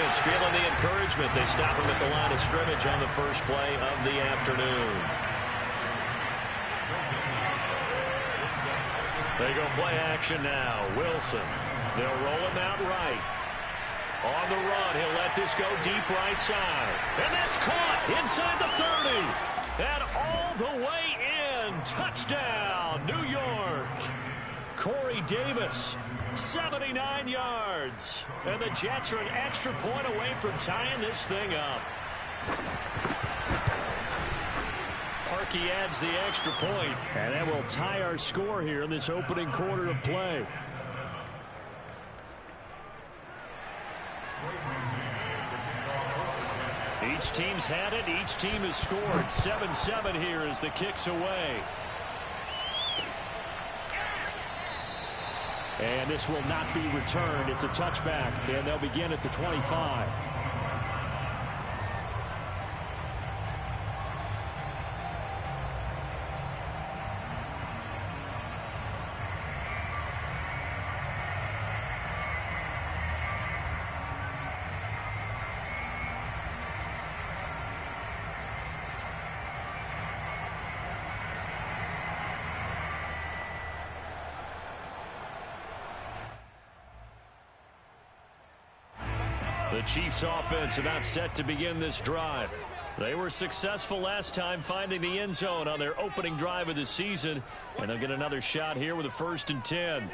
offense feeling the encouragement. They stop him at the line of scrimmage on the first play of the afternoon. They go play action now. Wilson. They'll roll him out right. On the run, he'll let this go deep right side. And that's caught inside the 30. And all the way in. Touchdown, New York. Corey Davis, 79 yards. And the Jets are an extra point away from tying this thing up. Parkey adds the extra point. And that will tie our score here in this opening quarter of play. Each team's had it. Each team has scored. 7-7 here as the kick's away. And this will not be returned. It's a touchback, and they'll begin at the 25. The Chiefs offense about set to begin this drive. They were successful last time finding the end zone on their opening drive of the season. And they'll get another shot here with a 1st and 10.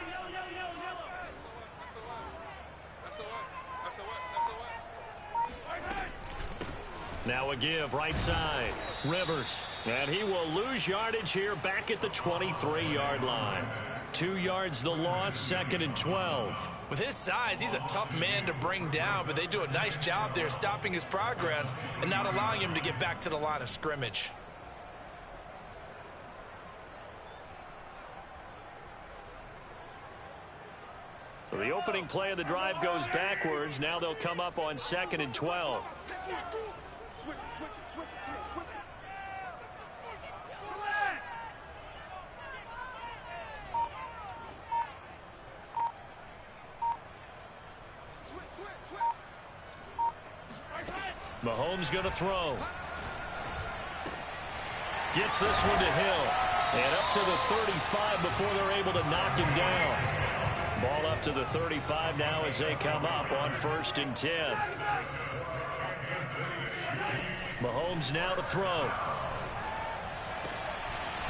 Now a give right side. Rivers. And he will lose yardage here back at the 23-yard line. 2 yards the loss, 2nd and 12. With his size, he's a tough man to bring down, but they do a nice job there stopping his progress and not allowing him to get back to the line of scrimmage. So the opening play of the drive goes backwards. Now they'll come up on 2nd and 12. Mahomes going to throw. Gets this one to Hill. And up to the 35 before they're able to knock him down. Ball up to the 35 now as they come up on 1st and 10. Mahomes now to throw.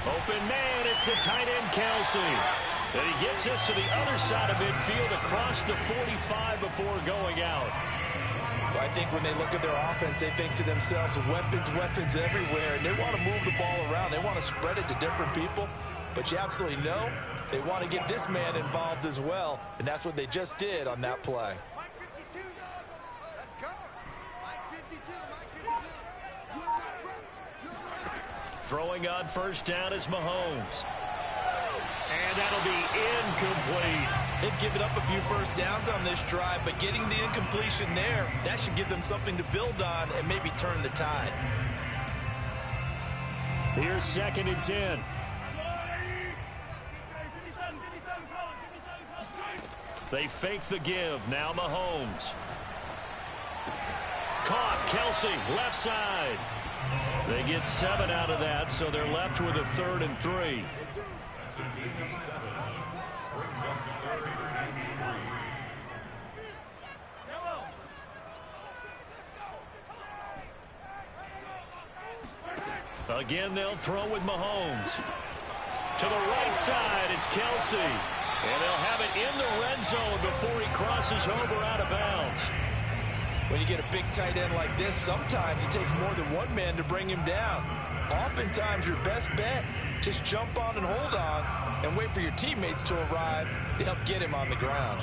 Open man, it's the tight end Kelsey. And he gets us to the other side of midfield across the 45 before going out. I think when they look at their offense, they think to themselves, weapons everywhere, and they want to move the ball around. They want to spread it to different people, but you absolutely know they want to get this man involved as well, and that's what they just did on that play. Throwing on 1st down is Mahomes. And that'll be incomplete. They've given up a few 1st downs on this drive, but getting the incompletion there, that should give them something to build on and maybe turn the tide. Here's 2nd and 10. They fake the give. Now Mahomes. Caught. Kelsey, left side. They get 7 out of that, so they're left with a 3rd and 3. Again, they'll throw with Mahomes. To the right side, it's Kelsey. And they'll have it in the red zone before he crosses over out of bounds. When you get a big tight end like this, sometimes it takes more than one man to bring him down. Oftentimes, your best bet, just jump on and hold on and wait for your teammates to arrive to help get him on the ground.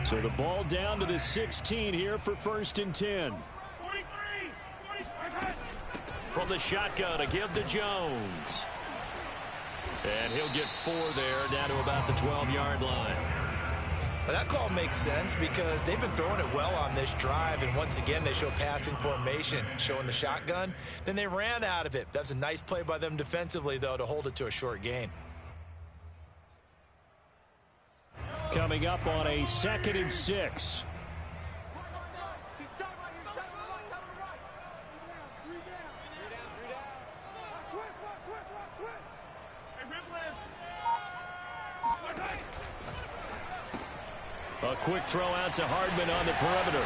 So the ball down to the 16 here for 1st and 10. From the shotgun, a give to Jones. And he'll get 4 there, down to about the 12-yard line. Well, that call makes sense because they've been throwing it well on this drive, and once again, they show passing formation, showing the shotgun. Then they ran out of it. That's a nice play by them defensively, though, to hold it to a short gain. Coming up on a 2nd and 6. A quick throw out to Hardman on the perimeter.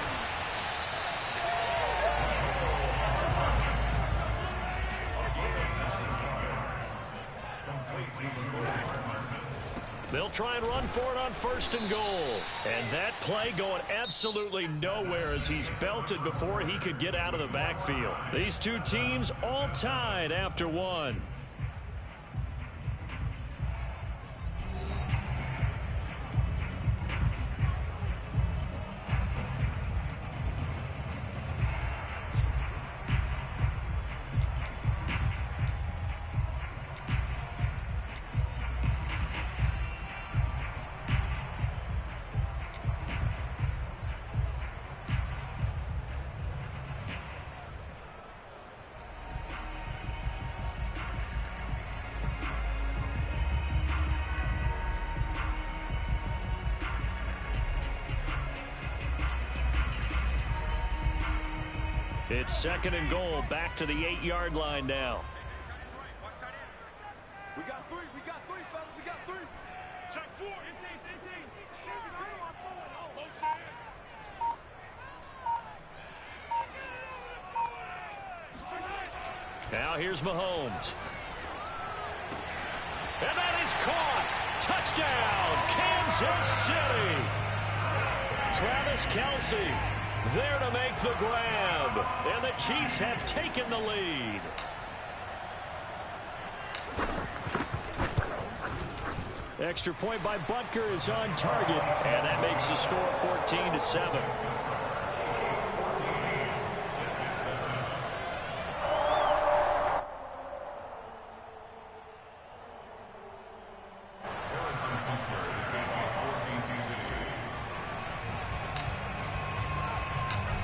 They'll try and run for it on 1st and goal. And that play going absolutely nowhere as he's belted before he could get out of the backfield. These two teams all tied after 1. It's 2nd and goal, back to the 8-yard line now. We got 3, fellas, we got 3. Check 4, Now here's Mahomes. And that is caught. Touchdown, Kansas City. Travis Kelce there to make the grab. And the Chiefs have taken the lead. Extra point by Butker is on target. And that makes the score 14-7.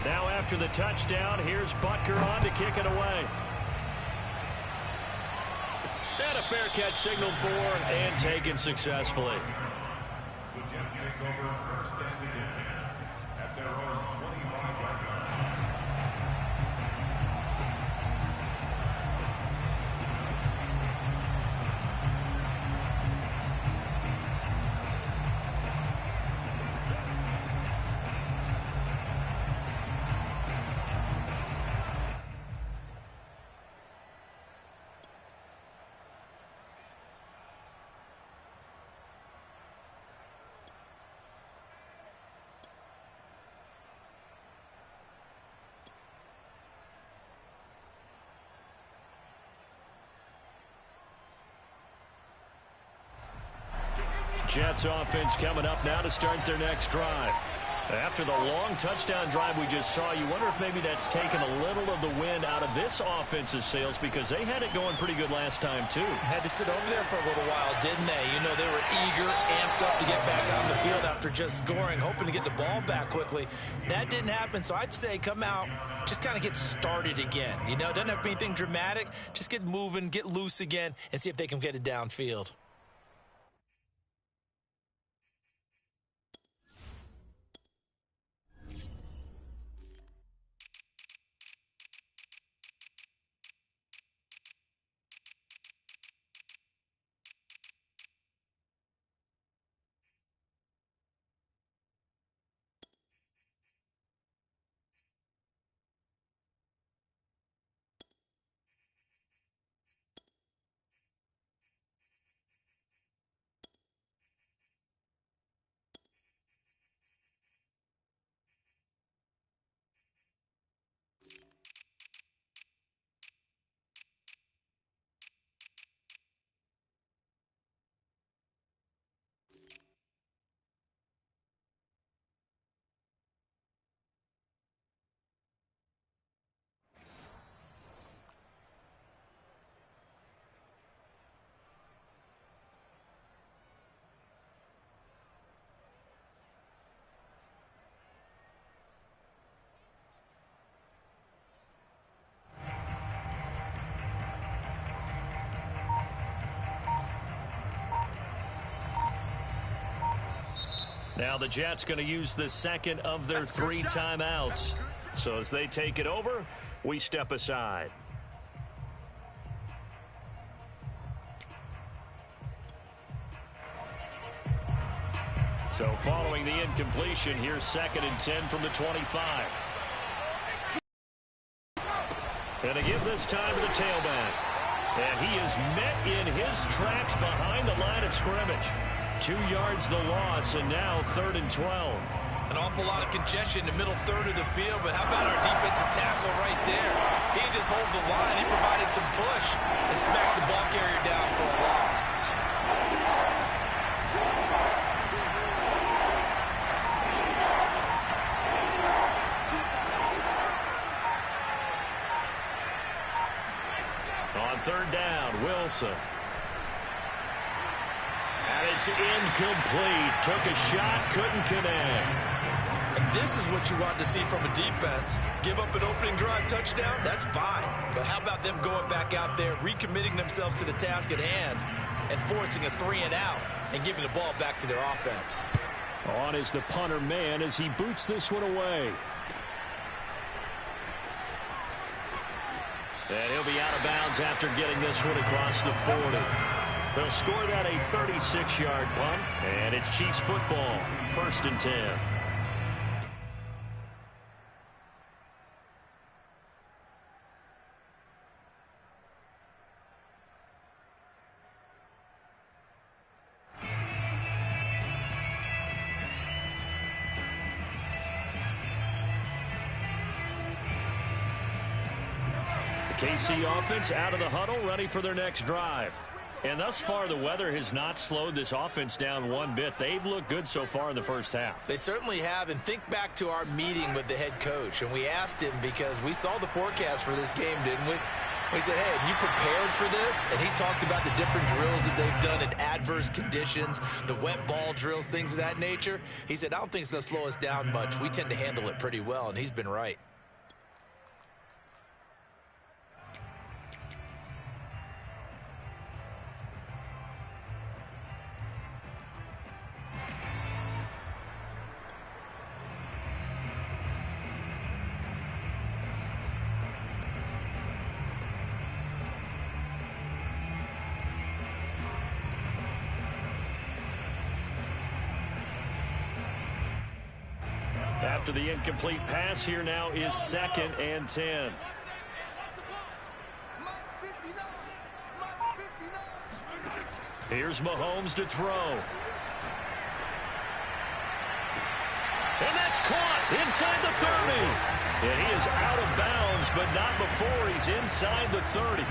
Now after the touchdown, here's Butker on to kick it away. And a fair catch signaled for and taken successfully. The Jets take over 1st and 10 at their own 25-yard line. Jets offense coming up now to start their next drive. After the long touchdown drive we just saw, you wonder if maybe that's taken a little of the wind out of this offense's sails because they had it going pretty good last time, too. Had to sit over there for a little while, didn't they? You know, they were eager, amped up to get back on the field after just scoring, hoping to get the ball back quickly. That didn't happen, so I'd say come out, just kind of get started again. You know, it doesn't have to be anything dramatic. Just get moving, get loose again, and see if they can get it downfield. Now the Jets going to use the second of their 3 timeouts. So as they take it over, we step aside. So following the incompletion, here's 2nd and 10 from the 25. And to give this time to the tailback. And he is met in his tracks behind the line of scrimmage. 2 yards the loss, and now 3rd and 12. An awful lot of congestion in the middle third of the field, but how about our defensive tackle right there? He just hold the line. He provided some push and smacked the ball carrier down for a loss. On 3rd down, Wilson. And it's incomplete. Took a shot, couldn't connect. And this is what you want to see from a defense. Give up an opening drive touchdown, that's fine. But how about them going back out there, recommitting themselves to the task at hand, and forcing a 3 and out, and giving the ball back to their offense. On is the punter man as he boots this one away. And he'll be out of bounds after getting this one across the 40. They'll score that a 36-yard punt, and it's Chiefs football, 1st and 10. KC offense out of the huddle, ready for their next drive. And thus far, the weather has not slowed this offense down one bit. They've looked good so far in the first half. They certainly have, and think back to our meeting with the head coach, and we asked him because we saw the forecast for this game, didn't we? We said, hey, have you prepared for this? And he talked about the different drills that they've done in adverse conditions, the wet ball drills, things of that nature. He said, I don't think it's going to slow us down much. We tend to handle it pretty well, and he's been right. After the incomplete pass, here now is 2nd and 10. Here's Mahomes to throw. And that's caught inside the 30. And he is out of bounds, but not before he's inside the 30.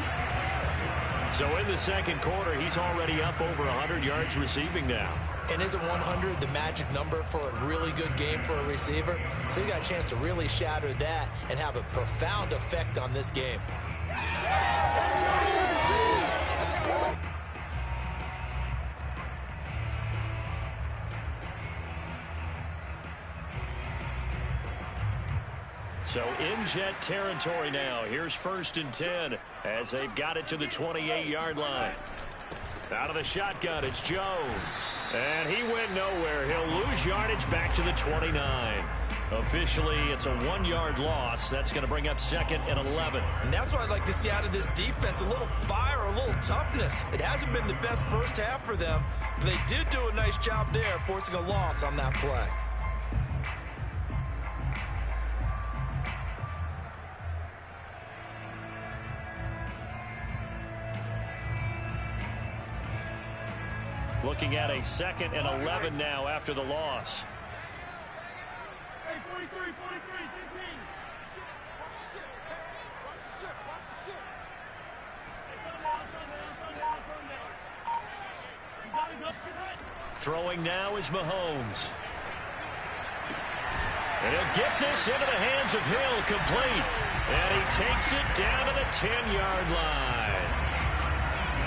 So in the second quarter, he's already up over 100 yards receiving now. And isn't 100 the magic number for a really good game for a receiver? So he got a chance to really shatter that and have a profound effect on this game. So in Jet territory now. Here's 1st and 10 as they've got it to the 28-yard line. Out of the shotgun, it's Jones. And he went nowhere. He'll lose yardage back to the 29. Officially, it's a 1-yard loss. That's going to bring up 2nd and 11. And that's what I'd like to see out of this defense, a little fire, a little toughness. It hasn't been the best first half for them, but they did do a nice job there, forcing a loss on that play. Looking at a 2nd and 11 now after the loss. Hey, 43, 15. Throwing now is Mahomes. And he'll get this into the hands of Hill, complete. And he takes it down to the 10-yard line.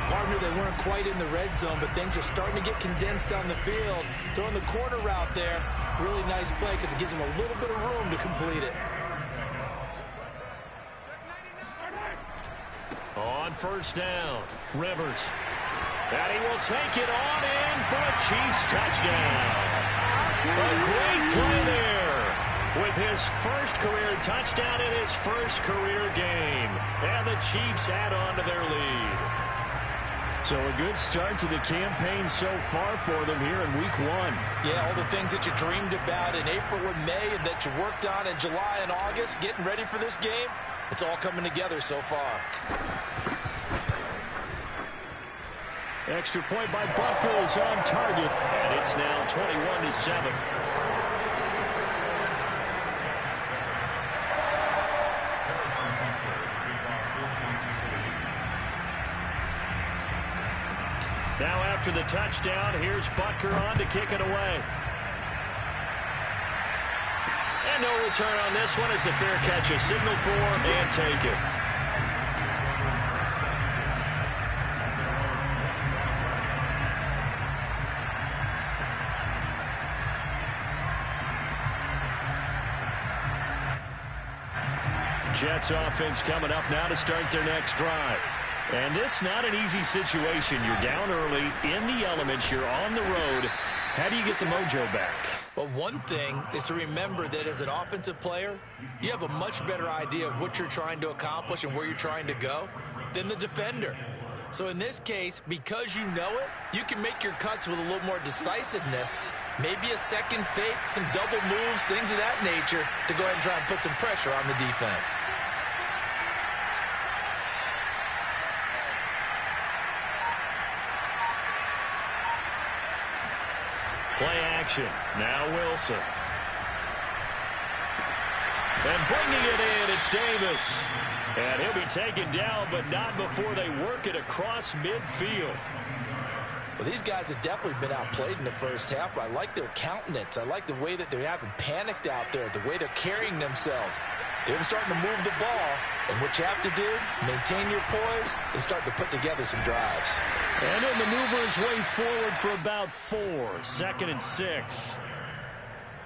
Partner, they weren't quite in the red zone, but things are starting to get condensed on the field. Throwing the corner route there. Really nice play because it gives them a little bit of room to complete it. On 1st down, Rivers. And he will take it on in for a Chiefs touchdown. A great play there with his first career touchdown in his first career game. And the Chiefs add on to their lead. So a good start to the campaign so far for them here in week 1. Yeah, all the things that you dreamed about in April and May and that you worked on in July and August, getting ready for this game, it's all coming together so far. Extra point by Buckles on target, and it's now 21-7. Now after the touchdown, here's Butker on to kick it away. And no return on this one as the fair catch is signaled for and taken. Jets offense coming up now to start their next drive. And this not an easy situation. You're down early, in the elements, you're on the road. How do you get the mojo back? Well, one thing is to remember that as an offensive player, you have a much better idea of what you're trying to accomplish and where you're trying to go than the defender. So in this case, because you know it, you can make your cuts with a little more decisiveness, maybe a second fake, some double moves, things of that nature, to go ahead and try and put some pressure on the defense. Play action. Now Wilson. And bringing it in, it's Davis. And he'll be taken down, but not before they work it across midfield. Well, these guys have definitely been outplayed in the first half, but I like their countenance. I like the way that they haven't panicked out there, the way they're carrying themselves. They're starting to move the ball, and what you have to do, maintain your poise and start to put together some drives. And he'll maneuver his way forward for about 4. 2nd and 6.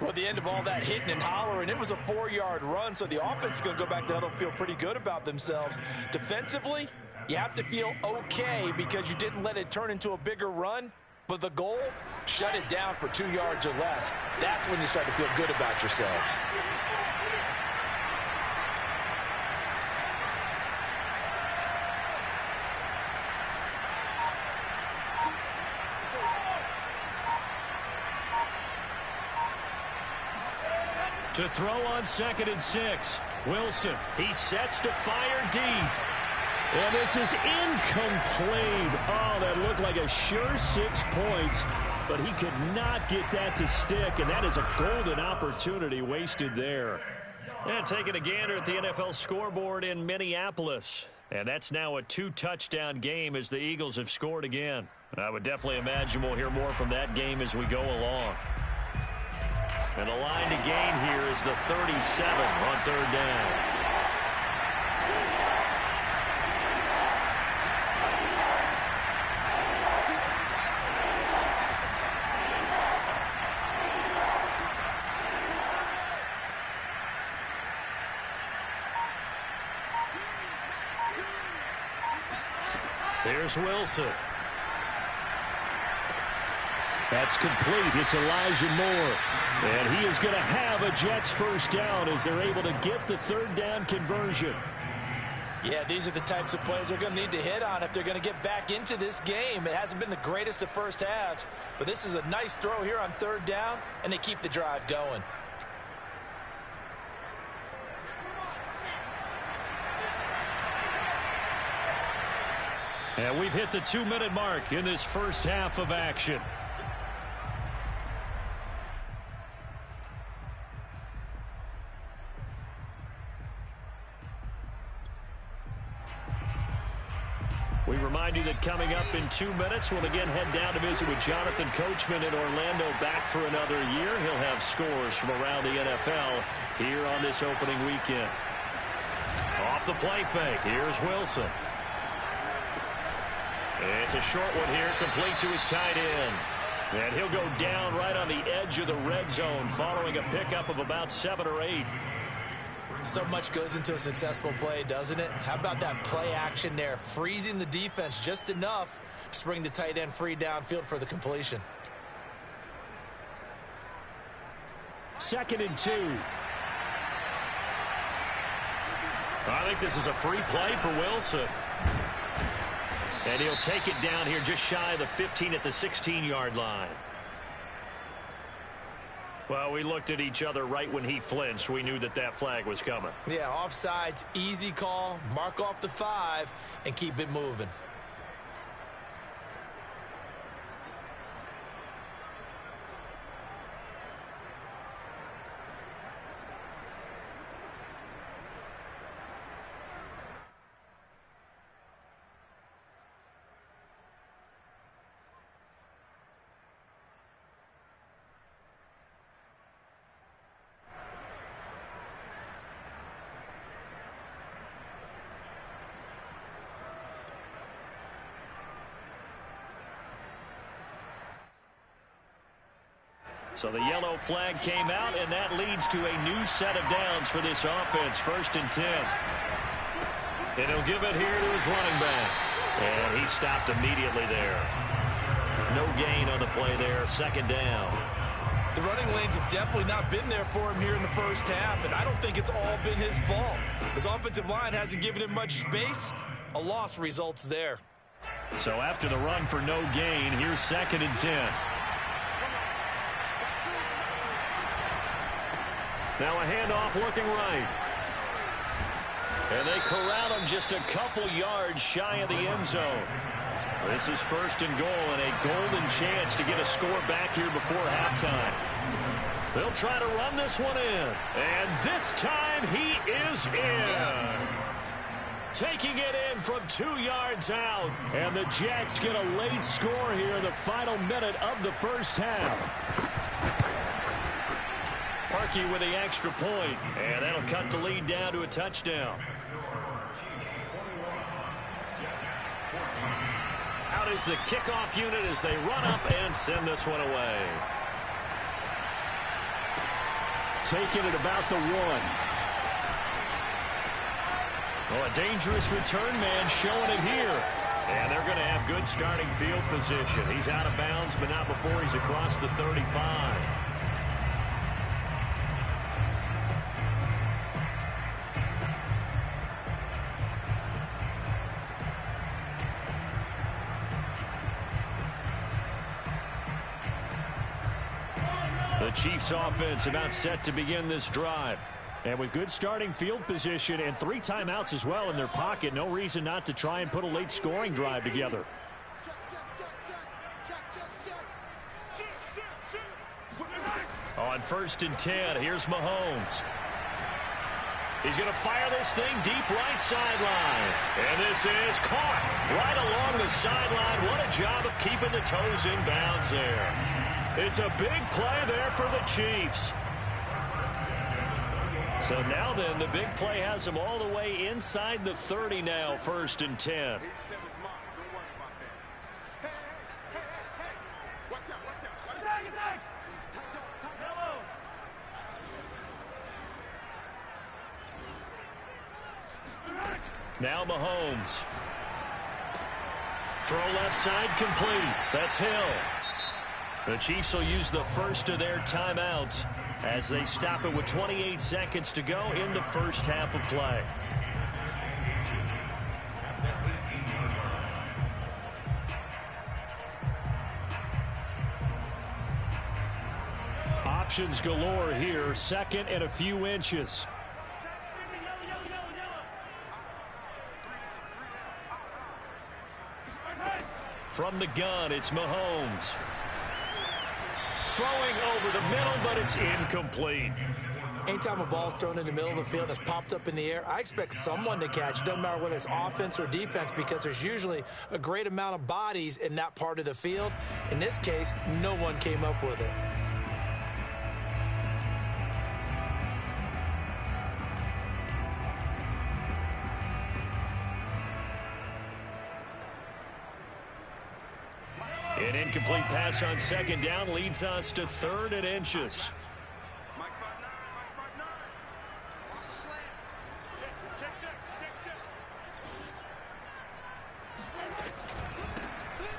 Well, at the end of all that hitting and hollering, it was a 4-yard run, so the offense is going to go back to huddle, feel pretty good about themselves. Defensively, you have to feel okay because you didn't let it turn into a bigger run. But the goal, shut it down for 2 yards or less. That's when you start to feel good about yourselves. To throw on 2nd and 6. Wilson, he sets to fire deep. And this is incomplete. Oh, that looked like a sure 6 points. But he could not get that to stick. And that is a golden opportunity wasted there. And taking a gander at the NFL scoreboard in Minneapolis. And that's now a 2-touchdown game as the Eagles have scored again. I would definitely imagine we'll hear more from that game as we go along. And the line to gain here is the 37 on 3rd down. Here's Wilson. That's complete. It's Elijah Moore. And he is going to have a Jets first down as they're able to get the 3rd down conversion. Yeah, these are the types of plays they're going to need to hit on if they're going to get back into this game. It hasn't been the greatest of first halves, but this is a nice throw here on 3rd down, and they keep the drive going. And we've hit the 2-minute mark in this first half of action. We remind you that coming up in 2 minutes, we'll again head down to visit with Jonathan Coachman in Orlando, back for another year. He'll have scores from around the NFL here on this opening weekend. Off the play fake, here's Wilson. It's a short one here, complete to his tight end. And he'll go down right on the edge of the red zone following a pickup of about 7 or 8. So much goes into a successful play, doesn't it? How about that play action there, freezing the defense just enough to bring the tight end free downfield for the completion. 2nd and 2. I think this is a free play for Wilson. And he'll take it down here just shy of the 15 at the 16-yard line. Well, we looked at each other right when he flinched. We knew that that flag was coming. Yeah, offsides, easy call. Mark off the 5 and keep it moving. So the yellow flag came out, and that leads to a new set of downs for this offense. 1st and 10. And he'll give it here to his running back. And he stopped immediately there. No gain on the play there. 2nd down. The running lanes have definitely not been there for him here in the first half, and I don't think it's all been his fault. His offensive line hasn't given him much space. A loss results there. So after the run for no gain, here's 2nd and 10. Now a handoff looking right. And they corral him just a couple yards shy of the end zone. This is 1st and goal and a golden chance to get a score back here before halftime. They'll try to run this one in. And this time he is in. Yes. Taking it in from 2 yards out. And the Jets get a late score here in the final minute of the first half. Parkey with the extra point, and that'll cut the lead down to a touchdown. Out is the kickoff unit as they run up and send this one away. Taking it about the 1. Well, a dangerous return man showing it here. And they're going to have good starting field position. He's out of bounds, but not before he's across the 35. The Chiefs offense about set to begin this drive. And with good starting field position and 3 timeouts as well in their pocket, no reason not to try and put a late scoring drive together. On 1st and 10, here's Mahomes. He's going to fire this thing deep right sideline. And this is caught right along the sideline. What a job of keeping the toes in bounds there. It's a big play there for the Chiefs. So now then, the big play has them all the way inside the 30 now, 1st and 10. Now Mahomes. Throw left side complete. That's Hill. The Chiefs will use the first of their timeouts as they stop it with 28 seconds to go in the first half of play. Options galore here. 2nd and a few inches. From the gun, it's Mahomes. Throwing over the middle, but it's incomplete. Anytime a ball's thrown in the middle of the field that's popped up in the air, I expect someone to catch. Doesn't matter whether it's offense or defense, because there's usually a great amount of bodies in that part of the field. In this case, no one came up with it. An incomplete pass on 2nd down leads us to 3rd and inches.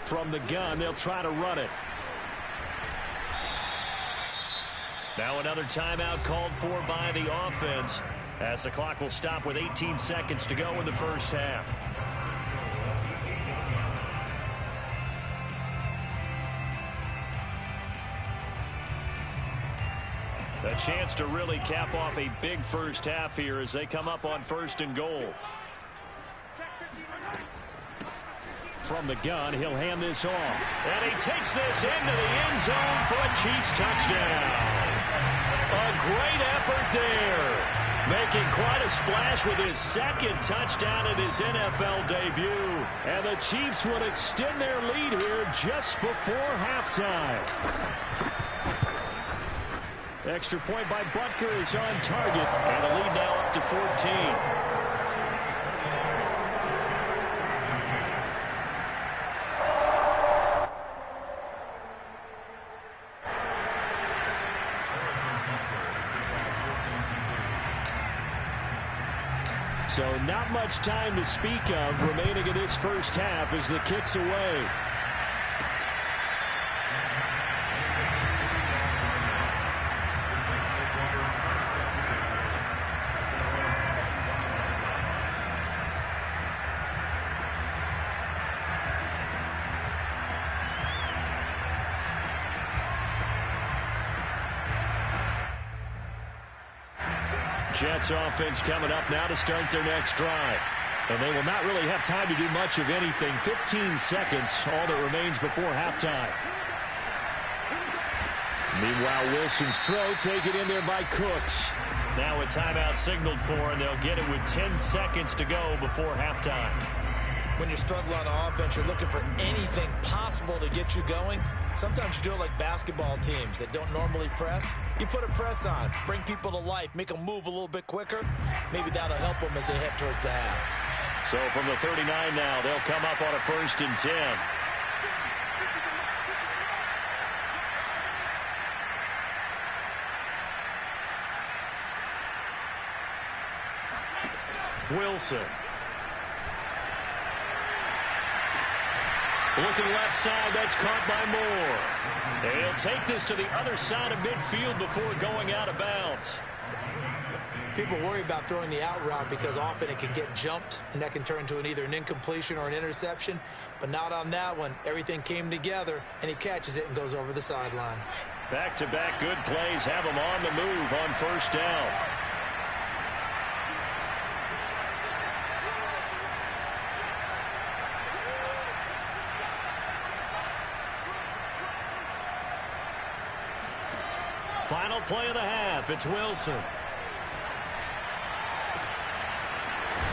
From the gun, they'll try to run it. Now another timeout called for by the offense as the clock will stop with 18 seconds to go in the first half. A chance to really cap off a big first half here as they come up on 1st and goal. From the gun, he'll hand this off. And he takes this into the end zone for a Chiefs touchdown. A great effort there. Making quite a splash with his 2nd touchdown in his NFL debut. And the Chiefs would extend their lead here just before halftime. Extra point by Butker is on target. And a lead now up to 14. So not much time to speak of remaining in this first half as the kick's away. Jets offense coming up now to start their next drive. And they will not really have time to do much of anything. 15 seconds, all that remains before halftime. Meanwhile, Wilson's throw taken in there by Cooks. Now a timeout signaled for, and they'll get it with 10 seconds to go before halftime. When you're struggling on offense, you're looking for anything possible to get you going. Sometimes you do it like basketball teams that don't normally press. You put a press on, bring people to life, make them move a little bit quicker. Maybe that'll help them as they head towards the half. So from the 39 now, they'll come up on a 1st and 10. Wilson. Looking left side, that's caught by Moore. And he'll take this to the other side of midfield before going out of bounds. People worry about throwing the out route because often it can get jumped, and that can turn into either an incompletion or an interception. But not on that one. Everything came together, and he catches it and goes over the sideline. Back-to-back good plays have him on the move on 1st down. Final play of the half. It's Wilson.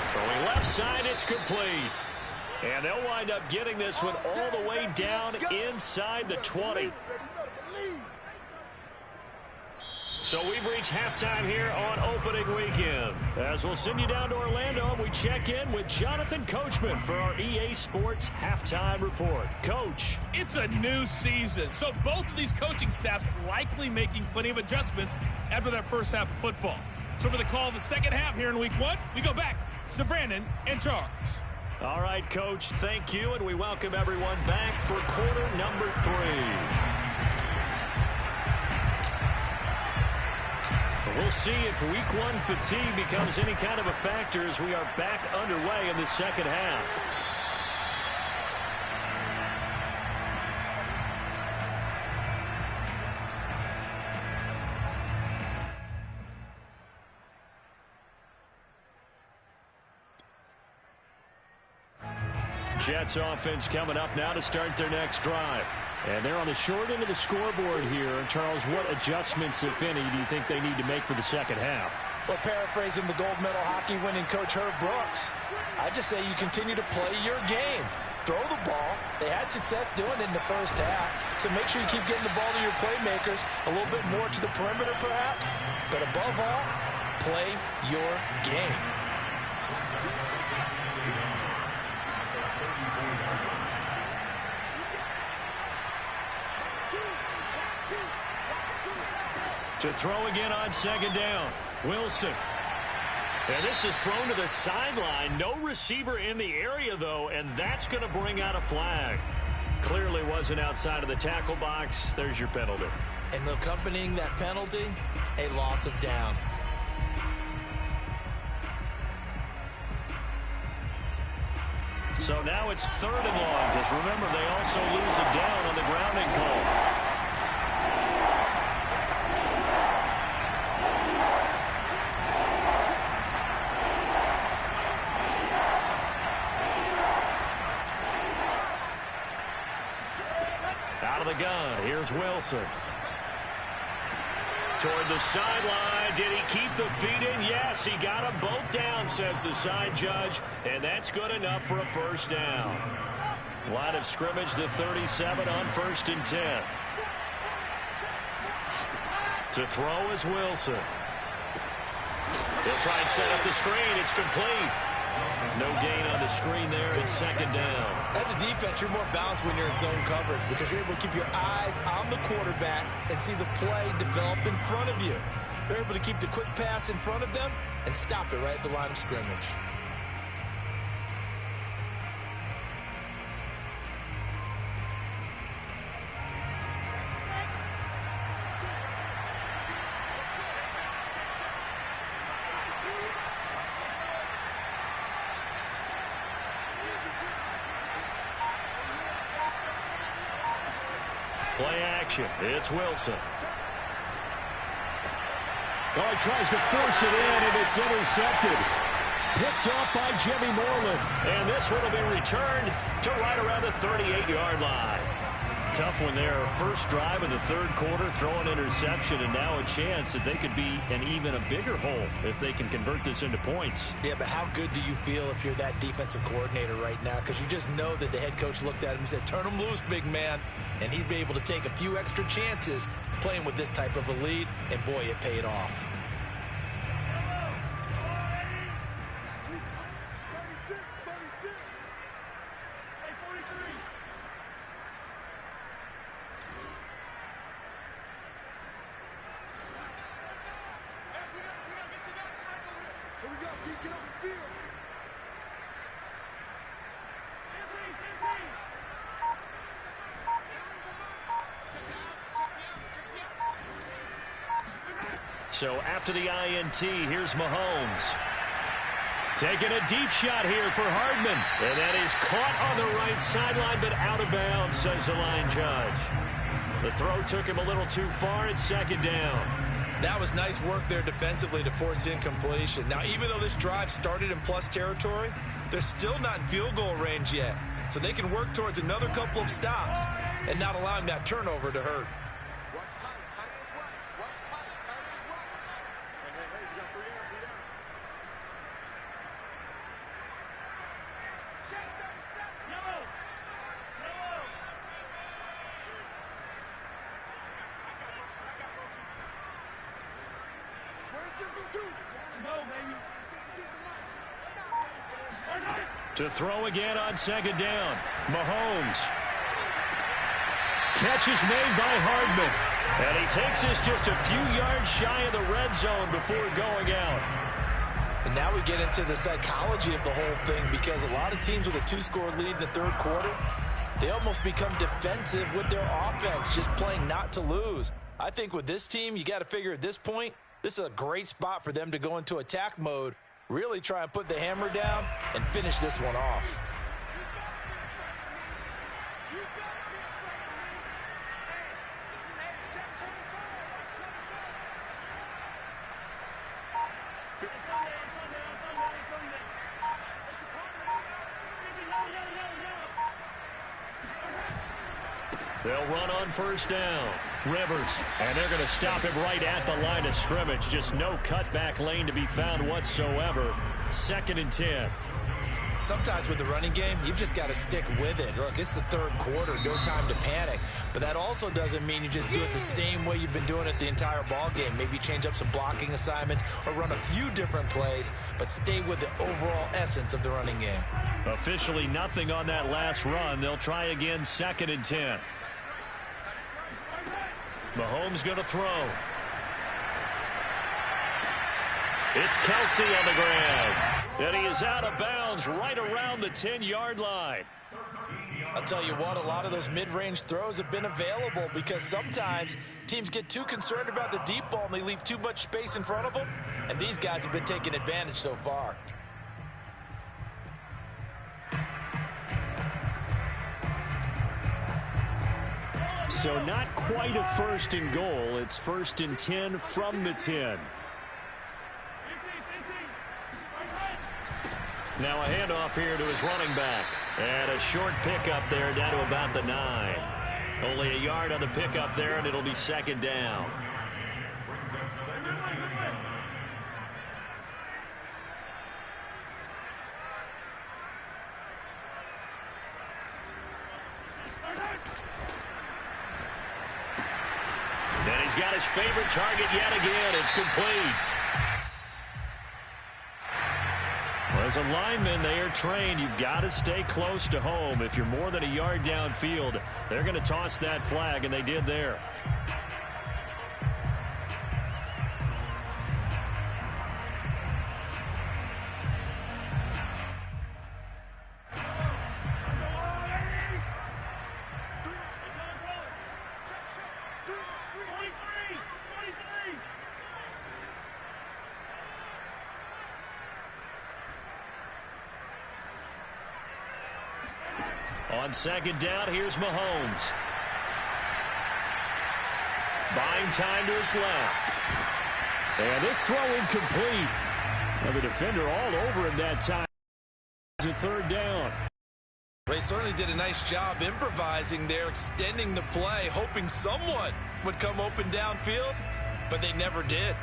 Throwing left side, it's complete. And they'll wind up getting this one all the way down inside the 20. So we've reached halftime here on opening weekend. As we'll send you down to Orlando, and we check in with Jonathan Coachman for our EA Sports Halftime Report. Coach. It's a new season, so both of these coaching staffs likely making plenty of adjustments after that first half of football. So for the call of the second half here in week 1, we go back to Brandon and Charles. All right, Coach, thank you, and we welcome everyone back for quarter number 3. We'll see if week 1 fatigue becomes any kind of a factor as we are back underway in the second half. Jets offense coming up now to start their next drive. And they're on the short end of the scoreboard here. Charles, what adjustments, if any, do you think they need to make for the second half? Well, paraphrasing the gold medal hockey winning coach Herb Brooks, I just say you continue to play your game. Throw the ball. They had success doing it in the first half. So make sure you keep getting the ball to your playmakers, a little bit more to the perimeter perhaps. But above all, play your game. To throw again on second down. Wilson. And this is thrown to the sideline. No receiver in the area, though, and that's going to bring out a flag. clearly wasn't outside of the tackle box. There's your penalty. And accompanying that penalty, a loss of down. So now it's 3rd and long, because remember, they also lose a down on the grounding call. Out of the gun, here's Wilson. Toward the sideline. Did he keep the feet in? Yes, he got them both down, says the side judge, and that's good enough for a first down. Line of scrimmage, the 37 on 1st and 10. To throw is Wilson. He'll try and set up the screen. It's complete. No gain on the screen there. It's 2nd down. As a defense, you're more balanced when you're in zone coverage because you're able to keep your eyes on the quarterback and see the play develop in front of you. They're able to keep the quick pass in front of them and stop it right at the line of scrimmage. Play action. It's Wilson. Oh, he tries to force it in, and it's intercepted. Picked off by Jimmy Moreland. And this one will be returned to right around the 38-yard line. Tough one there. First drive of the 3rd quarter, throwing interception, and now a chance that they could be in even a bigger hole if they can convert this into points. Yeah, but how good do you feel if you're that defensive coordinator right now? Because you just know that the head coach looked at him and said, turn him loose, big man. And he'd be able to take a few extra chances playing with this type of a lead, and boy, it paid off. So after the INT, here's Mahomes. Taking a deep shot here for Hardman. And that is caught on the right sideline, but out of bounds, says the line judge. The throw took him a little too far. It's 2nd down. That was nice work there defensively to force incompletion. Now, even though this drive started in plus territory, they're still not in field goal range yet. So they can work towards another couple of stops and not allowing that turnover to hurt. Watch time. Time is right. Watch time. Time is right. Hey, we got 3 down. 3 down. Yellow. Yellow. Where's your 2? Go, baby. To throw again on 2nd down. Mahomes. Catch is made by Hardman. And he takes this just a few yards shy of the red zone before going out. And now we get into the psychology of the whole thing, because a lot of teams with a 2-score lead in the 3rd quarter, they almost become defensive with their offense, just playing not to lose. I think with this team, you got to figure at this point, this is a great spot for them to go into attack mode, really try and put the hammer down and finish this one off. They'll run on 1st down. Rivers, and they're going to stop him right at the line of scrimmage. Just no cutback lane to be found whatsoever. 2nd and 10. Sometimes with the running game, you've just got to stick with it. Look, it's the 3rd quarter, no time to panic. But that also doesn't mean you just do it the same way you've been doing it the entire ball game. Maybe change up some blocking assignments or run a few different plays, but stay with the overall essence of the running game. Officially nothing on that last run. They'll try again, 2nd and 10. Mahomes going to throw. It's Kelsey on the grab. And he is out of bounds right around the 10-yard line. I'll tell you what, a lot of those mid-range throws have been available because sometimes teams get too concerned about the deep ball and they leave too much space in front of them. And these guys have been taking advantage so far. So not quite a first and goal. It's 1st and 10 from the 10. Now a handoff here to his running back. And a short pickup there down to about the 9. Only a yard on the pickup there, and it'll be 2nd down. Brings up 2nd and 9. And he's got his favorite target yet again. It's complete. Well, as a lineman, they are trained. You've got to stay close to home. If you're more than a yard downfield, they're going to toss that flag, and they did there. On 2nd down, here's Mahomes. Buying time to his left. And this throw incomplete. And the defender all over him that time. To 3rd down. They certainly did a nice job improvising there, extending the play, hoping someone would come open downfield, but they never did.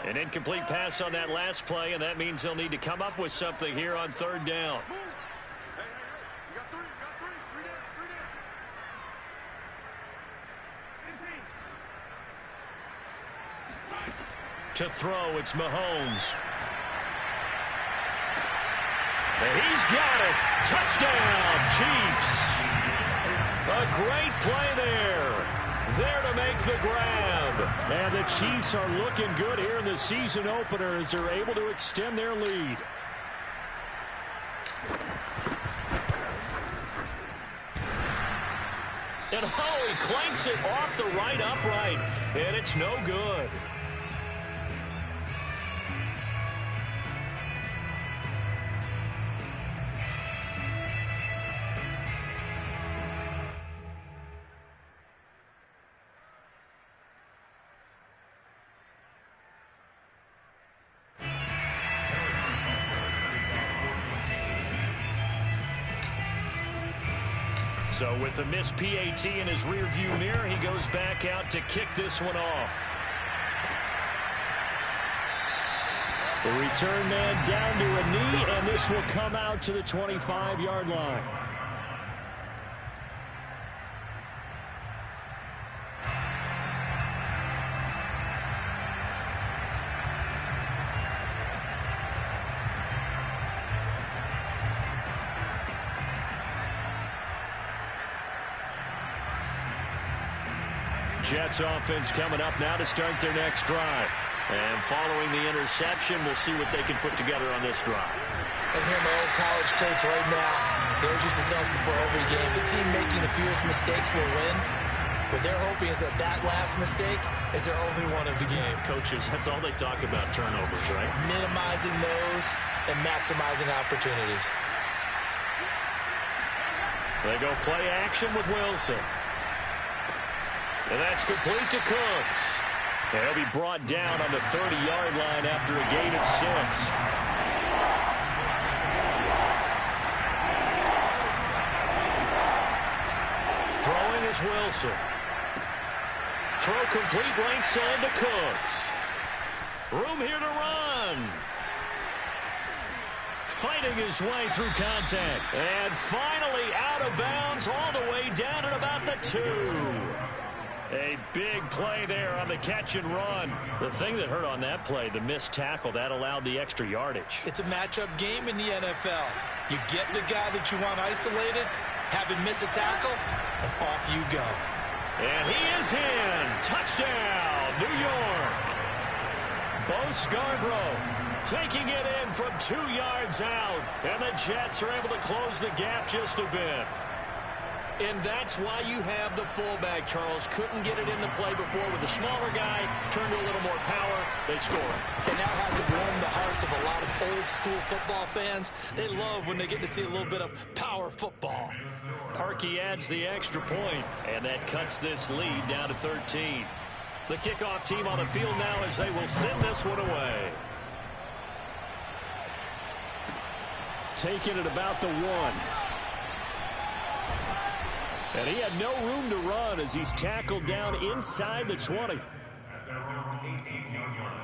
An incomplete pass on that last play, and that means they'll need to come up with something here on 3rd down. Hey, you got three. Three down. To throw, it's Mahomes. And he's got it. Touchdown, Chiefs. A great play there. There to make the grab. And the Chiefs are looking good here in the season opener as they're able to extend their lead. And he clanks it off the right upright. And it's no good. So with the missed PAT in his rearview mirror, he goes back out to kick this one off. The return man down to a knee, and this will come out to the 25-yard line. Jets offense coming up now to start their next drive. And following the interception, we'll see what they can put together on this drive. I hear my old college coach right now. He always used to tell us before every game, the team making the fewest mistakes will win. What they're hoping is that last mistake is their only one of the game. Coaches, that's all they talk about, turnovers, right? Minimizing those and maximizing opportunities. They go play action with Wilson. And that's complete to Cooks. They'll be brought down on the 30-yard line after a gain of 6. Throwing is Wilson. Throw complete right side to Cooks. Room here to run. Fighting his way through contact. And finally out of bounds all the way down at about the 2. A big play there on the catch and run. The thing that hurt on that play, the missed tackle, that allowed the extra yardage. It's a matchup game in the NFL. You get the guy that you want isolated, have him miss a tackle, and off you go. And he is in. Touchdown, New York. Bo Scarborough taking it in from 2 yards out. And the Jets are able to close the gap just a bit. And that's why you have the fullback, Charles. Couldn't get it in the play before with the smaller guy. Turned to a little more power. They score. And that has to warm the hearts of a lot of old-school football fans. They love when they get to see a little bit of power football. Parkey adds the extra point, and that cuts this lead down to 13. The kickoff team on the field now as they will send this one away. Taking it about the 1. And he had no room to run as he's tackled down inside the 20. At their own 18-yard line.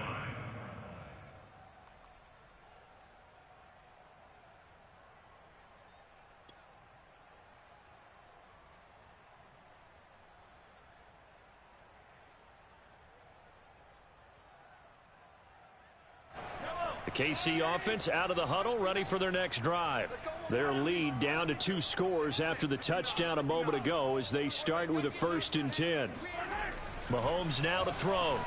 The KC offense out of the huddle, ready for their next drive. Their lead down to 2 scores after the touchdown a moment ago as they start with a 1st and 10. Mahomes now to throw.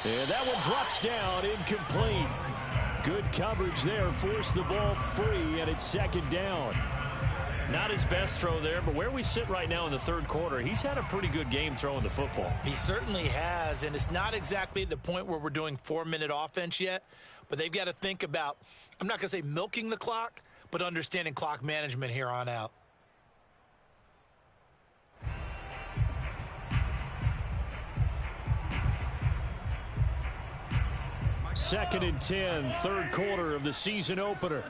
And that one drops down, incomplete. Good coverage there, forced the ball free, and it's 2nd down. Not his best throw there, but where we sit right now in the 3rd quarter, he's had a pretty good game throwing the football. He certainly has, and it's not exactly the point where we're doing 4-minute offense yet, but they've got to think about, I'm not going to say milking the clock, but understanding clock management here on out. Second and 10, 3rd quarter of the season opener.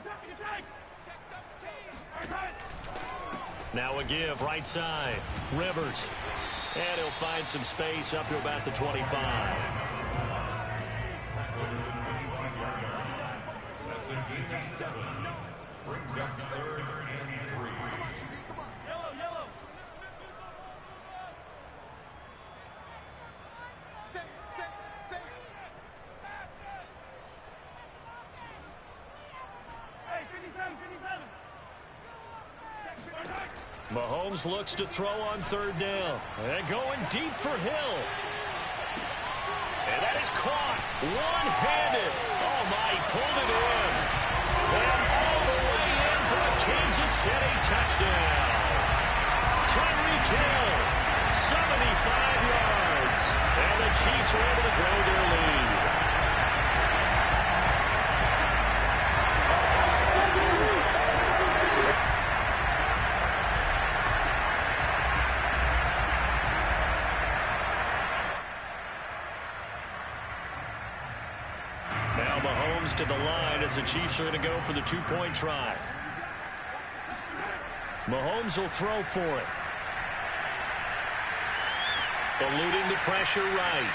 Now a give, right side. Rivers. And he'll find some space up to about the 25. That's a gain of 7. Brings up 3rd and 3. Yellow. Sit. Hey, 57. Mahomes looks to throw on 3rd down. And going deep for Hill. And that is caught. One-handed. Oh, my, he pulled it in. And all the way in for a Kansas City touchdown. Tyreek Hill, 75 yards. And the Chiefs are able to grow their lead. Now Mahomes to the line as the Chiefs are going to go for the 2-point try. Mahomes will throw for it. Eluding the pressure right.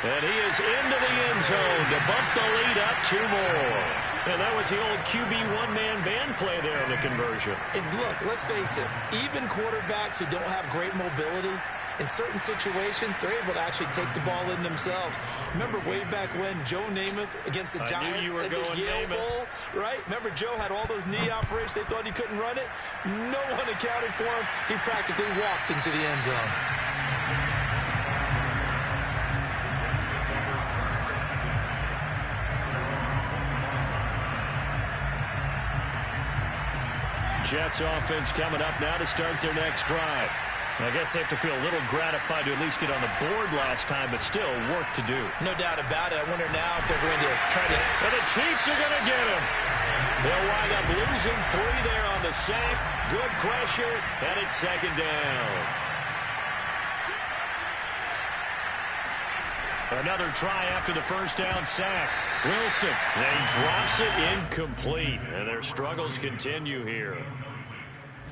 And he is into the end zone to bump the lead up 2 more. And that was the old QB one-man band play there in the conversion. And look, let's face it, even quarterbacks who don't have great mobility, in certain situations, they're able to actually take the ball in themselves. Remember way back when Joe Namath against the Giants at the Yale Bowl, right? Remember Joe had all those knee operations. They thought he couldn't run it. No one accounted for him. He practically walked into the end zone. Jets offense coming up now to start their next drive. I guess they have to feel a little gratified to at least get on the board last time, but still work to do. No doubt about it. I wonder now if they're going to try to... And the Chiefs are going to get him. They'll wind up losing 3 there on the sack. Good pressure, and it's 2nd down. Another try after the 1st down sack. Wilson, and he drops it incomplete. And their struggles continue here.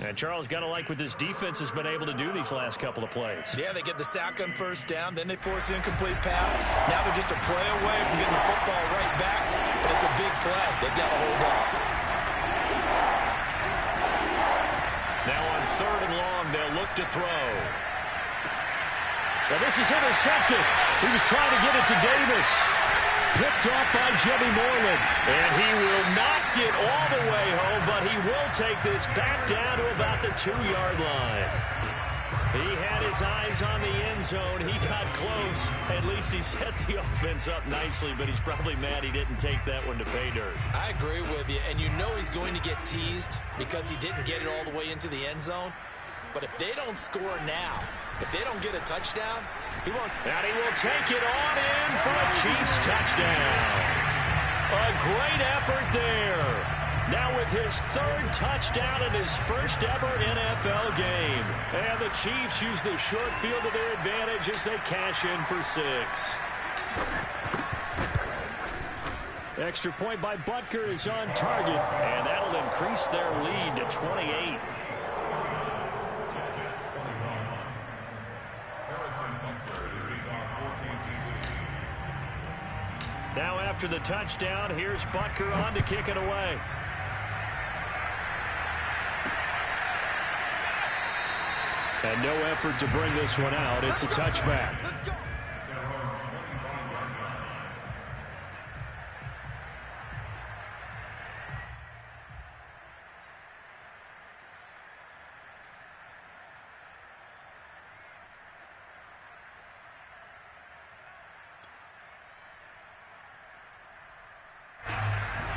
And Charles, got to like what this defense has been able to do these last couple of plays. Yeah, they get the sack on 1st down, then they force an incomplete pass. Now they're just a play away from getting the football right back, but it's a big play. They've got to hold up. Now on 3rd and long, they'll look to throw. Well, this is intercepted. He was trying to get it to Davis. Picked off by Jimmy Moreland. And he will not get all the way home, but he will take this back down to about the 2-yard line. He had his eyes on the end zone. He got close. At least he set the offense up nicely, but he's probably mad he didn't take that one to pay dirt. I agree with you, and you know he's going to get teased because he didn't get it all the way into the end zone. But if they don't score now, if they don't get a touchdown, he won't. And he will take it on in for a Chiefs touchdown. A great effort there. Now with his 3rd touchdown in his first ever NFL game. And the Chiefs use the short field to their advantage as they cash in for 6. Extra point by Butker is on target. And that'll increase their lead to 28. Now after the touchdown, here's Butker on to kick it away. And no effort to bring this one out. It's a touchback.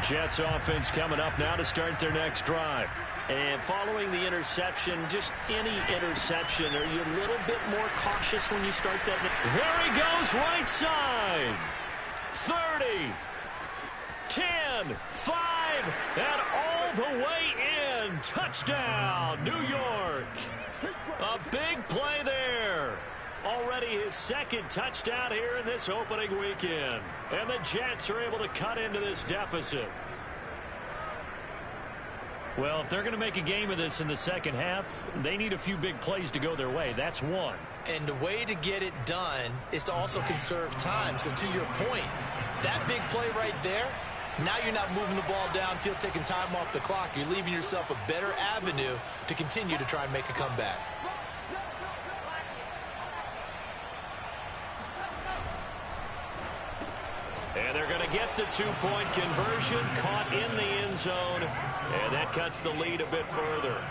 Jets offense coming up now to start their next drive. And following the interception, just any interception, are you a little bit more cautious when you start that? There he goes, right side. 30, 10, 5, and all the way in. Touchdown, New York. A big play there. Already his 2nd touchdown here in this opening weekend. And the Jets are able to cut into this deficit. Well, if they're going to make a game of this in the second half, they need a few big plays to go their way. That's one. And the way to get it done is to also conserve time. So to your point, that big play right there, now you're not moving the ball downfield, taking time off the clock. You're leaving yourself a better avenue to continue to try and make a comeback. And they're going to get the 2-point conversion, caught in the end zone, and that cuts the lead a bit further.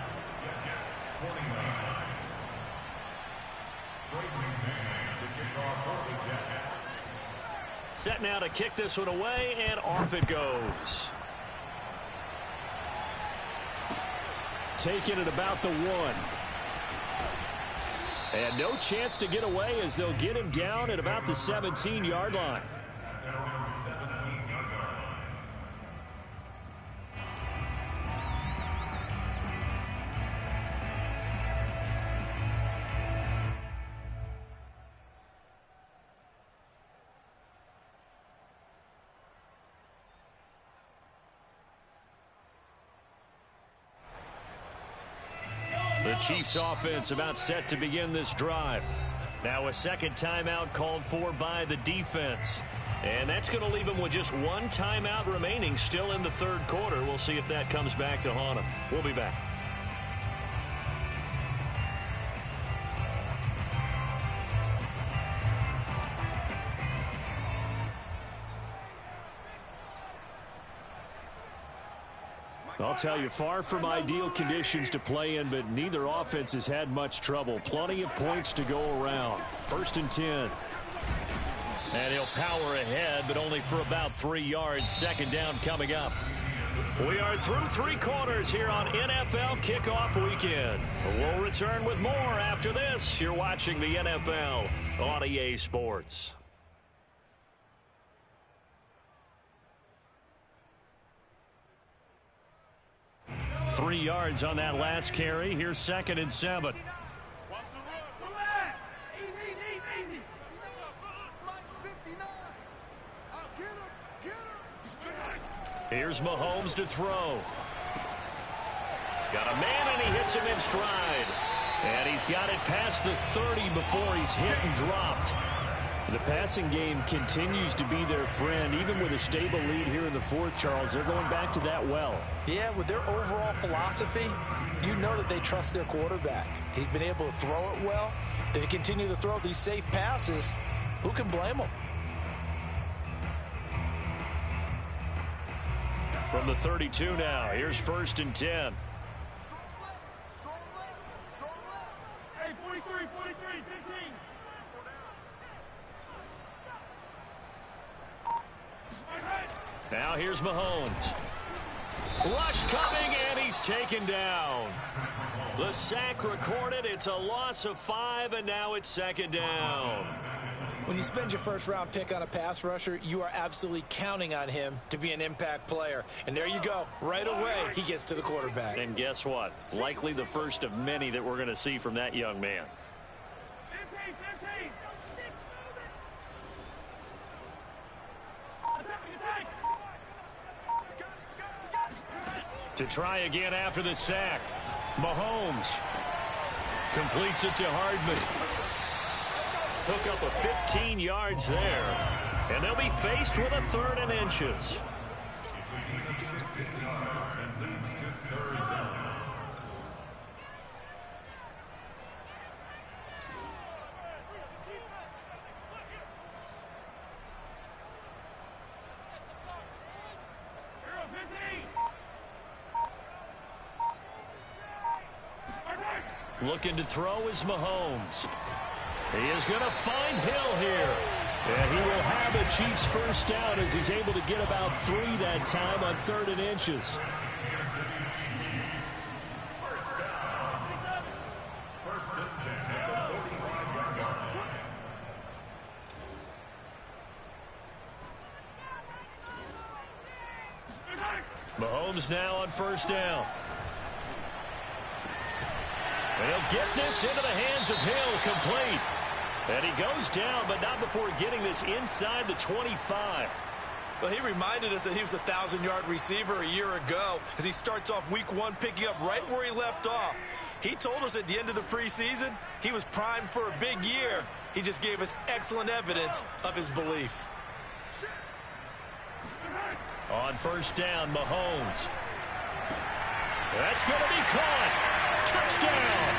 Set now to kick this one away, and off it goes. Taken at about the 1. And no chance to get away as they'll get him down at about the 17-yard line. The Chiefs offense about set to begin this drive. Now a 2nd timeout called for by the defense. And that's going to leave them with just 1 timeout remaining still in the 3rd quarter. We'll see if that comes back to haunt them. We'll be back. I'll tell you, far from ideal conditions to play in, but neither offense has had much trouble. Plenty of points to go around. 1st and 10. And he'll power ahead, but only for about 3 yards. 2nd down coming up. We are through 3 quarters here on NFL Kickoff Weekend. We'll return with more after this. You're watching the NFL on EA Sports. 3 yards on that last carry. Here's 2nd and 7. Here's Mahomes to throw. Got a man, and he hits him in stride. And he's got it past the 30 before he's hit and dropped. The passing game continues to be their friend. Even with a stable lead here in the fourth, Charles, they're going back to that well. Yeah, with their overall philosophy, you know that they trust their quarterback. He's been able to throw it well. They continue to throw these safe passes. Who can blame them? From the 32 now, here's 1st and 10. Hey, 43, 15. Now here's Mahomes. Rush coming, and he's taken down. The sack recorded. It's a loss of 5, and now it's 2nd down. When you spend your first-round pick on a pass rusher, you are absolutely counting on him to be an impact player. And there you go. Right away, he gets to the quarterback. And guess what? Likely the first of many that we're going to see from that young man. 15. To try again after the sack. Mahomes completes it to Hardman. Took up a 15 yards there. And they'll be faced with a 3rd and inches. Looking to throw is Mahomes. He is going to find Hill here. And he will have a Chiefs first down as he's able to get about 3 that time on 3rd and inches. Mahomes now on 1st down. And he'll get this into the hands of Hill, complete. And he goes down, but not before getting this inside the 25. Well, he reminded us that he was a 1,000-yard receiver a year ago as he starts off week 1 picking up right where he left off. He told us at the end of the preseason he was primed for a big year. He just gave us excellent evidence of his belief. On 1st down, Mahomes. That's going to be caught. Touchdown!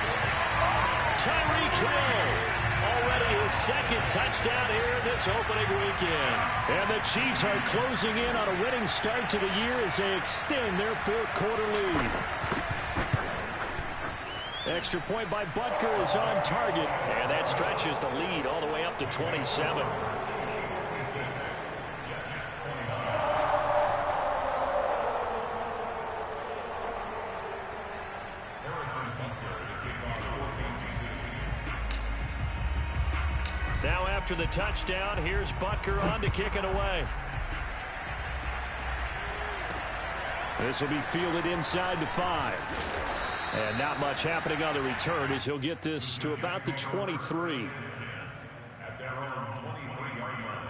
Tyreek Hill. Already his 2nd touchdown here in this opening weekend. And the Chiefs are closing in on a winning start to the year as they extend their 4th quarter lead. Extra point by Butker is on target. And that stretches the lead all the way up to 27. Now after the touchdown, here's Butker on to kick it away. This will be fielded inside the 5. And not much happening on the return as he'll get this to about the 23. At their own 23-yard line.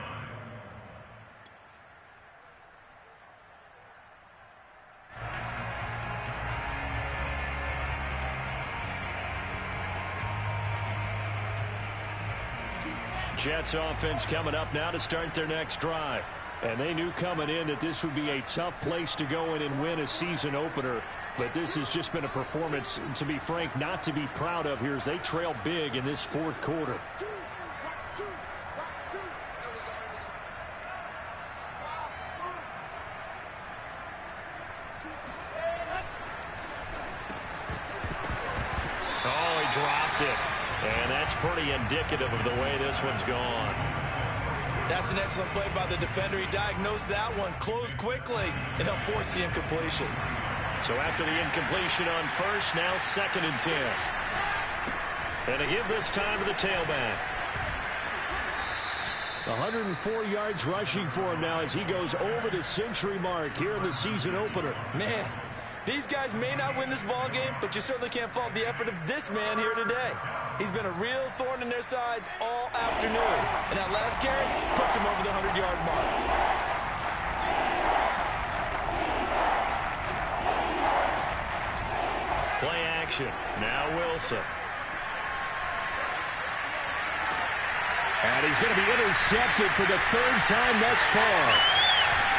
Jets offense coming up now to start their next drive. And they knew coming in that this would be a tough place to go in and win a season opener. But this has just been a performance, to be frank, not to be proud of here as they trail big in this 4th quarter. Oh, he dropped it. And that's pretty indicative of the way this one's gone. That's an excellent play by the defender. He diagnosed that one, closed quickly, and helped force the incompletion. So after the incompletion on 1st, now 2nd and 10. And to give this time to the tailback. 104 yards rushing for him now as he goes over the century mark here in the season opener. Man, these guys may not win this ball game, but you certainly can't fault the effort of this man here today. He's been a real thorn in their sides all afternoon. And that last carry puts him over the 100-yard mark. Play action. Now Wilson. And he's going to be intercepted for the third time thus far.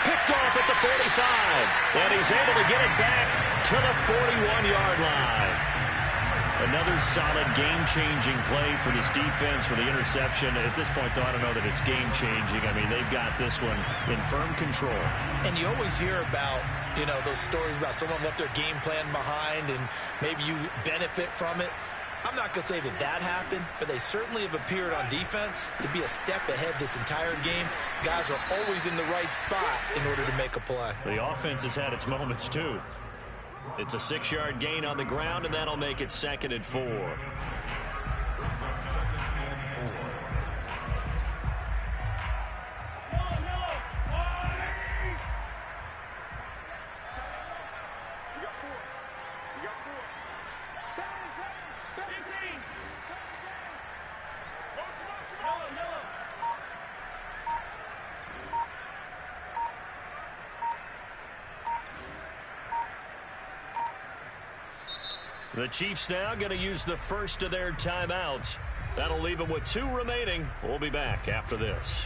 Picked off at the 45. And he's able to get it back to the 41-yard line. Another solid game-changing play for this defense for the interception. At this point, though, I don't know that it's game-changing. I mean, they've got this one in firm control. And you always hear about, you know, those stories about someone left their game plan behind and maybe you benefit from it. I'm not going to say that that happened, but they certainly have appeared on defense to be a step ahead this entire game. Guys are always in the right spot in order to make a play. The offense has had its moments, too. It's a 6-yard gain on the ground, and that'll make it 2nd and 4. The Chiefs now going to use the first of their timeouts. That'll leave them with 2 remaining. We'll be back after this.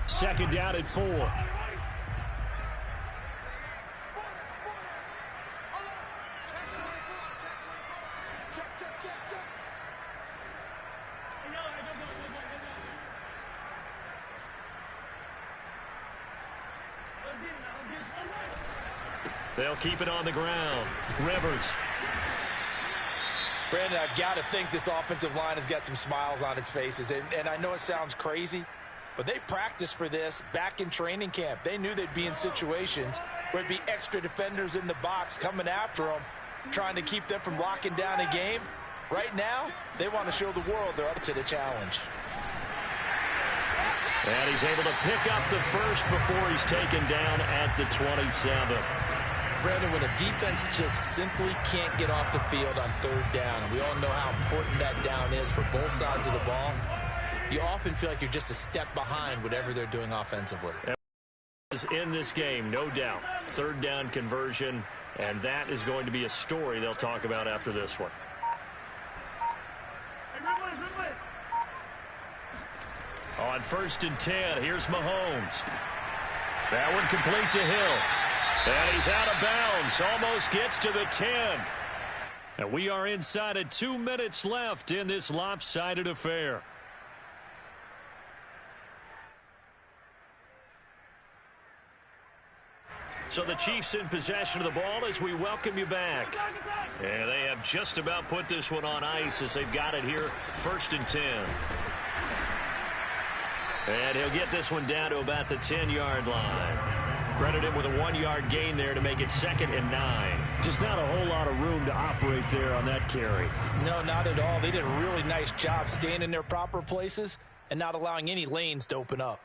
Second down at 4. They'll keep it on the ground. Rivers. Brandon, I've got to think this offensive line has got some smiles on its faces. And I know it sounds crazy, but they practiced for this back in training camp. They knew they'd be in situations where it'd be extra defenders in the box coming after them, trying to keep them from locking down a game. Right now, they want to show the world they're up to the challenge. And he's able to pick up the first before he's taken down at the 27. Brandon, when a defense just simply can't get off the field on 3rd down, and we all know how important that down is for both sides of the ball, you often feel like you're just a step behind whatever they're doing offensively. In this game, no doubt. 3rd down conversion, and that is going to be a story they'll talk about after this one. On 1st and 10, here's Mahomes. That one complete to Hill. And he's out of bounds. Almost gets to the 10. And we are inside of 2 minutes left in this lopsided affair. So the Chiefs in possession of the ball as we welcome you back. And they have just about put this one on ice as they've got it here. 1st and 10. And he'll get this one down to about the 10-yard line. Credit him with a 1-yard gain there to make it 2nd and 9. Just not a whole lot of room to operate there on that carry. No, not at all. They did a really nice job staying in their proper places and not allowing any lanes to open up.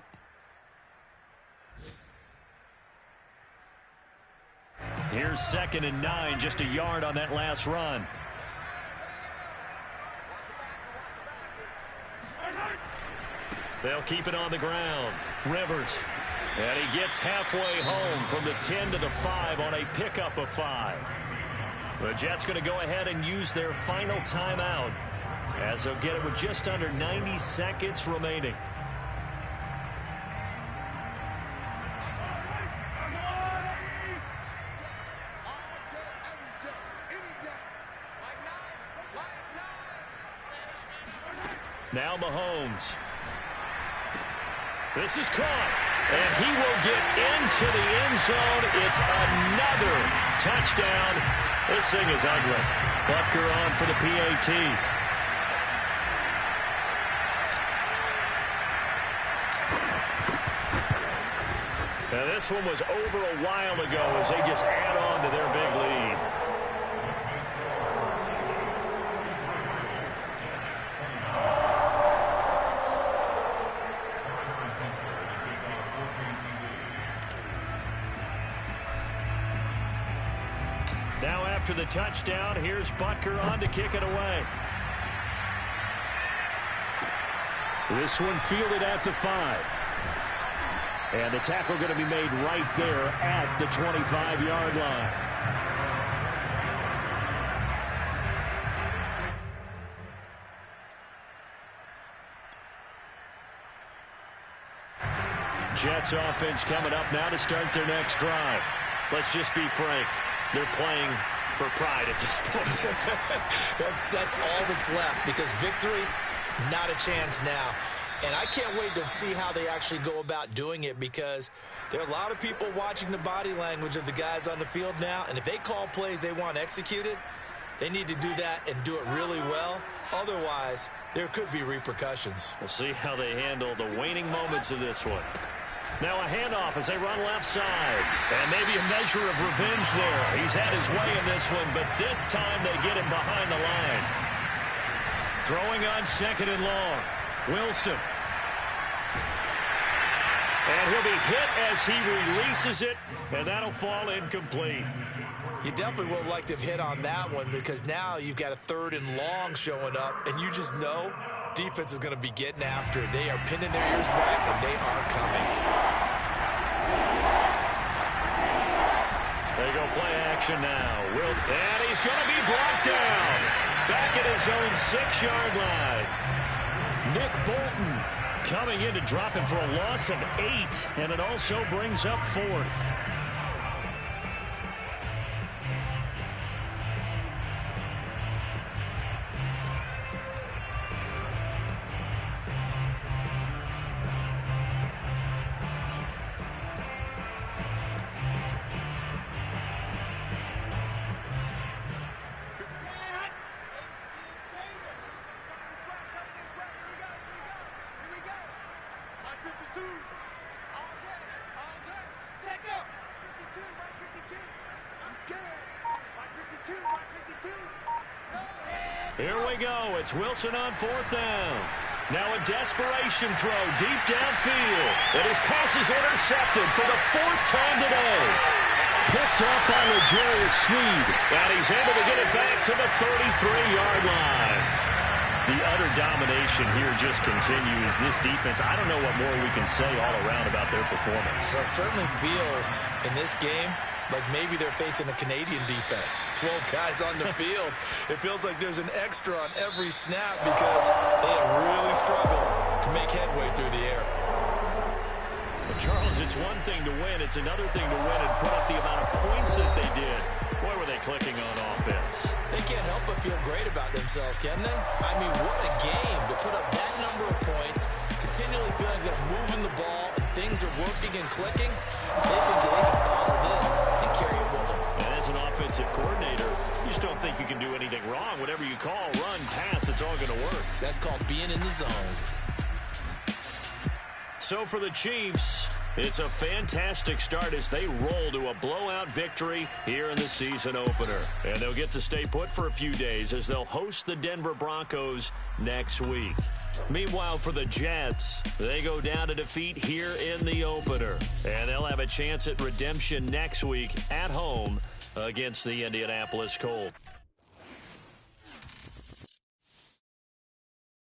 Here's 2nd and 9, just a yard on that last run. They'll keep it on the ground. Rivers. And he gets halfway home from the 10 to the 5 on a pickup of 5. The Jets going to go ahead and use their final timeout as they'll get it with just under 90 seconds remaining. Now Mahomes. This is caught, and he will get into the end zone. It's another touchdown. This thing is ugly. Butker on for the PAT. Now this one was over a while ago as they just add on to their big lead. Now after the touchdown, here's Butker on to kick it away. This one fielded at the 5. And the tackle going to be made right there at the 25-yard line. Jets offense coming up now to start their next drive. Let's just be frank. They're playing for pride at this point. That's all that's left, because victory, not a chance now. And I can't wait to see how they actually go about doing it, because there are a lot of people watching the body language of the guys on the field now, and if they call plays they want executed, they need to do that and do it really well. Otherwise, there could be repercussions. We'll see how they handle the waning moments of this one. Now a handoff as they run left side. And maybe a measure of revenge there. He's had his way in this one, but this time they get him behind the line. Throwing on 2nd and long. Wilson. And he'll be hit as he releases it, and that'll fall incomplete. You definitely would like to hit on that one, because now you've got a 3rd and long showing up, and you just know defense is going to be getting after it. They are pinning their ears back, and they are coming. They go play action now. And he's going to be brought down. Back at his own 6-yard line. Nick Bolton coming in to drop him for a loss of 8, and it also brings up 4th. Here we go. It's Wilson on 4th down. Now a desperation throw deep downfield. And his pass is intercepted for the 4th time today. Picked up by L'Jarius Sneed. And he's able to get it back to the 33-yard line. The utter domination here just continues. This defense, I don't know what more we can say all around about their performance. Well, it certainly feels in this game like maybe they're facing a Canadian defense. 12 guys on the field. It feels like there's an extra on every snap, because they have really struggled to make headway through the air. But Charles, it's one thing to win. It's another thing to win and put up the amount of points that they did. Boy, were they clicking on offense. They can't help but feel great about themselves, can they? I mean, what a game to put up that number of points, continually feeling like they're moving the ball and things are working and clicking. They can bottle this and carry it with them. And as an offensive coordinator, you just don't think you can do anything wrong. Whatever you call, run, pass, it's all going to work. That's called being in the zone. So for the Chiefs, it's a fantastic start as they roll to a blowout victory here in the season opener. And they'll get to stay put for a few days as they'll host the Denver Broncos next week. Meanwhile, for the Jets, they go down to defeat here in the opener. And they'll have a chance at redemption next week at home against the Indianapolis Colts.